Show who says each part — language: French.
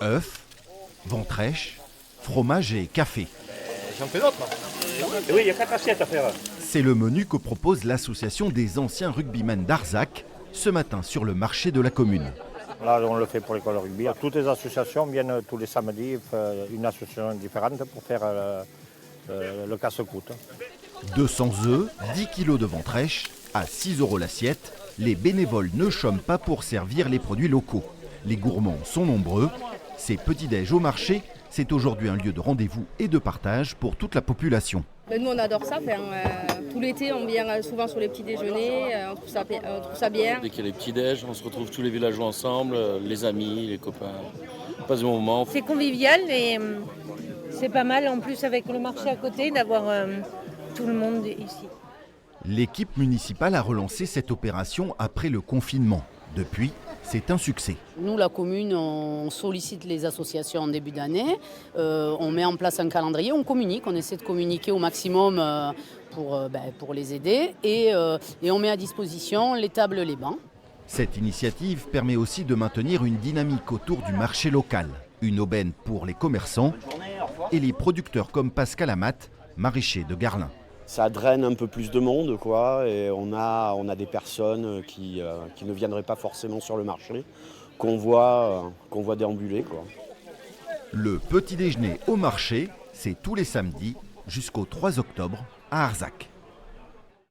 Speaker 1: œufs, ventrèches, fromage et café.
Speaker 2: J'en fais d'autres. Oui, il y a 4 assiettes à faire.
Speaker 1: C'est le menu que propose l'association des anciens rugbymen d'Arzac ce matin sur le marché de la commune.
Speaker 3: Là, on le fait pour l'école de rugby. Toutes les associations viennent tous les samedis, une association différente pour faire le casse-croûte.
Speaker 1: 200 œufs, 10 kilos de ventrèches, à 6 € l'assiette. Les bénévoles ne chôment pas pour servir les produits locaux. Les gourmands sont nombreux. Ces petits-déj au marché, c'est aujourd'hui un lieu de rendez-vous et de partage pour toute la population.
Speaker 4: Nous, on adore ça. Tout l'été, on vient souvent sur les petits déjeuners. On trouve ça bien.
Speaker 5: Dès qu'il y a les petits-déj, on se retrouve tous les villageois ensemble, les amis, les copains. On passe un bon moment.
Speaker 6: C'est convivial et c'est pas mal en plus avec le marché à côté d'avoir tout le monde ici.
Speaker 1: L'équipe municipale a relancé cette opération après le confinement. Depuis, c'est un succès.
Speaker 7: Nous, la commune, on sollicite les associations en début d'année, on met en place un calendrier, on communique, on essaie de communiquer au maximum pour les aider et on met à disposition les tables, les bancs.
Speaker 1: Cette initiative permet aussi de maintenir une dynamique autour du marché local. Une aubaine pour les commerçants et les producteurs comme Pascal Amat, maraîcher de Garlin.
Speaker 8: Ça draine un peu plus de monde, quoi, et on a des personnes qui ne viendraient pas forcément sur le marché, qu'on voit déambuler, quoi.
Speaker 1: Le petit déjeuner au marché, c'est tous les samedis jusqu'au 3 octobre à Arzac.